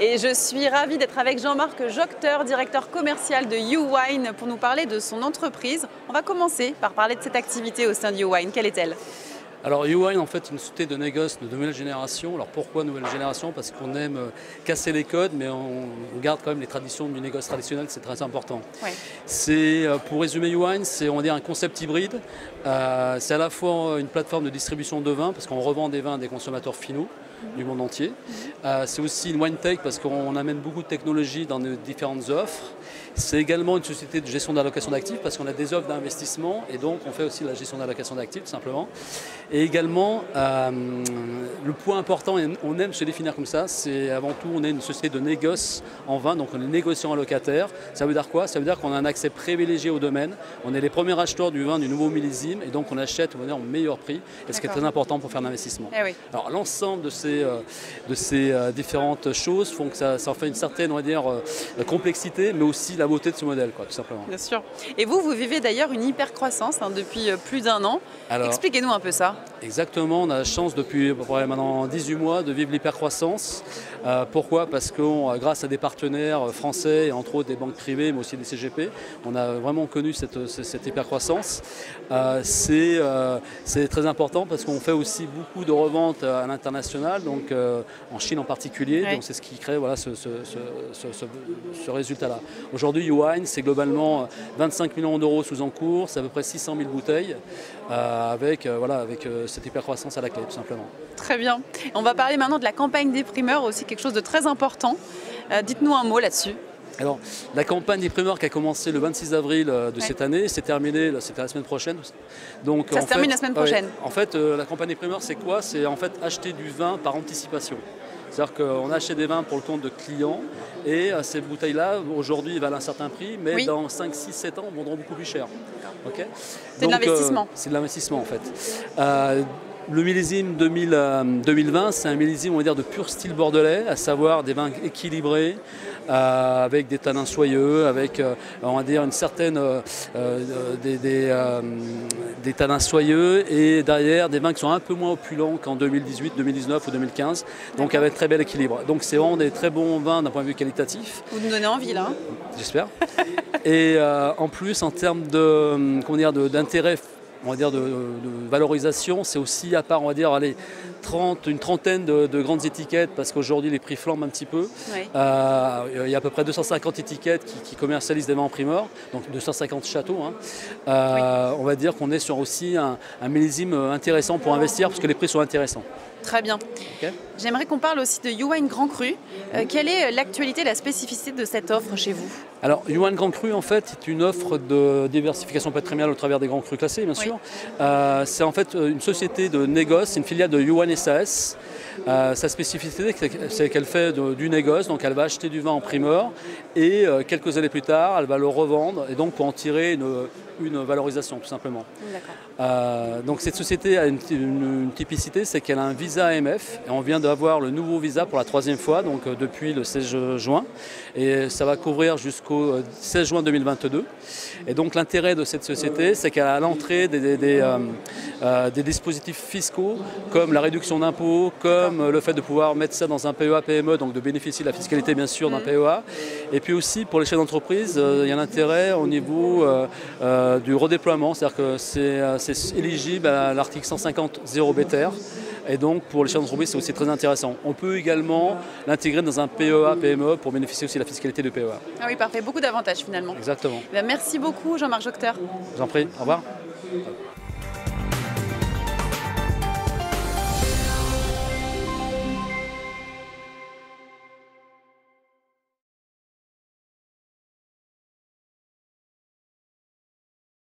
Et je suis ravie d'être avec Jean-Marc Jocteur, directeur commercial de YouWine, pour nous parler de son entreprise. On va commencer par parler de cette activité au sein de YouWine. Quelle est-elle ? Alors YouWine, en fait, une société de négoce de nouvelle génération. Alors pourquoi nouvelle génération? Parce qu'on aime casser les codes, mais on garde quand même les traditions du négoce traditionnel, c'est très important. Ouais. C'est, pour résumer YouWine, c'est on va dire un concept hybride. C'est à la fois une plateforme de distribution de vin, parce qu'on revend des vins à des consommateurs finaux du monde entier. C'est aussi une wine tech, parce qu'on amène beaucoup de technologies dans nos différentes offres. C'est également une société de gestion d'allocation d'actifs, parce qu'on a des offres d'investissement, et donc on fait aussi la gestion d'allocation d'actifs, tout simplement. Et également, le point important, et on aime se définir comme ça, c'est avant tout, on est une société de négoce en vin, donc on est négociant en locataire. Ça veut dire quoi? Ça veut dire qu'on a un accès privilégié au domaine. On est les premiers acheteurs du vin du nouveau millésime, et donc on achète au meilleur prix, et ce qui est très important pour faire l'investissement. Eh oui. Alors l'ensemble de ces différentes choses font que ça en fait une certaine, on va dire, complexité, mais aussi la beauté de ce modèle, quoi, tout simplement. Bien sûr. Et vous vivez d'ailleurs une hyper-croissance depuis plus d'1 an. Alors, expliquez-nous un peu ça. Exactement, on a la chance depuis à peu près maintenant 18 mois de vivre l'hypercroissance. Pourquoi? Parce que grâce à des partenaires français, et entre autres des banques privées, mais aussi des CGP, on a vraiment connu cette hypercroissance. C'est très important parce qu'on fait aussi beaucoup de reventes à l'international, donc en Chine en particulier. Oui. Donc c'est ce qui crée voilà, ce résultat-là. Aujourd'hui, YouWine, c'est globalement 25 millions d'euros sous encours, c'est à peu près 600 000 bouteilles, avec cette hypercroissance à la clé, tout simplement. Très bien. On va parler maintenant de la campagne des primeurs, aussi quelque chose de très important. Dites-nous un mot là-dessus. Alors, la campagne des primeurs qui a commencé le 26 avril de cette année, c'est terminé, c'était la semaine prochaine. Donc, ça se termine la semaine prochaine. En fait, la campagne des primeurs, c'est quoi? C'est en fait acheter du vin par anticipation. C'est-à-dire qu'on achète des vins pour le compte de clients et ces bouteilles-là, aujourd'hui, valent un certain prix, mais oui, dans 5, 6, 7 ans, vendront beaucoup plus cher. Okay, c'est de l'investissement. C'est de l'investissement, en fait. Le millésime 2020, c'est un millésime, on va dire, de pur style bordelais, à savoir des vins équilibrés, avec des tanins soyeux, avec, on va dire, une certaine des tanins soyeux, et derrière des vins qui sont un peu moins opulents qu'en 2018, 2019 ou 2015, donc avec très bel équilibre. Donc c'est vraiment des très bons vins d'un point de vue qualitatif. Vous nous donnez envie là. J'espère. Et en plus, en termes d'intérêt, on va dire de valorisation, c'est aussi à part, on va dire, une trentaine de grandes étiquettes, parce qu'aujourd'hui les prix flambent un petit peu. Oui. Il y a à peu près 250 étiquettes qui commercialisent des vins en primeur, donc 250 châteaux. Hein. Oui. On va dire qu'on est sur aussi un millésime intéressant pour investir, parce que les prix sont intéressants. Très bien. Okay. J'aimerais qu'on parle aussi de YouWine Grand Cru. Quelle est l'actualité, la spécificité de cette offre chez vous? Alors, YouWine Grand Cru, en fait, est une offre de diversification patrimoniale au travers des grands crus classés, bien sûr. Oui. C'est en fait une société de négoce, une filiale de YouWine SAS. Sa spécificité, c'est qu'elle fait du négoce, donc elle va acheter du vin en primeur et quelques années plus tard, elle va le revendre, et donc pour en tirer une valorisation, tout simplement. Donc cette société a une typicité, c'est qu'elle a un visa AMF, et on vient d'avoir le nouveau visa pour la 3e fois, donc depuis le 16 juin, et ça va couvrir jusqu'au 16 juin 2022. Et donc l'intérêt de cette société, c'est qu'elle a à l'entrée des dispositifs fiscaux, comme la réduction d'impôts, comme le fait de pouvoir mettre ça dans un PEA-PME, donc de bénéficier de la fiscalité bien sûr d'un PEA. Et puis aussi pour les chefs d'entreprise, il y a un intérêt au niveau du redéploiement, c'est-à-dire que c'est éligible à l'article 150 0 BTR. Et donc pour les chefs d'entreprise, c'est aussi très intéressant. On peut également l'intégrer dans un PEA-PME pour bénéficier aussi de la fiscalité de PEA. Ah oui, parfait. Beaucoup d'avantages finalement. Exactement. Merci beaucoup Jean-Marc Jocteur. Je vous en prie. Au revoir.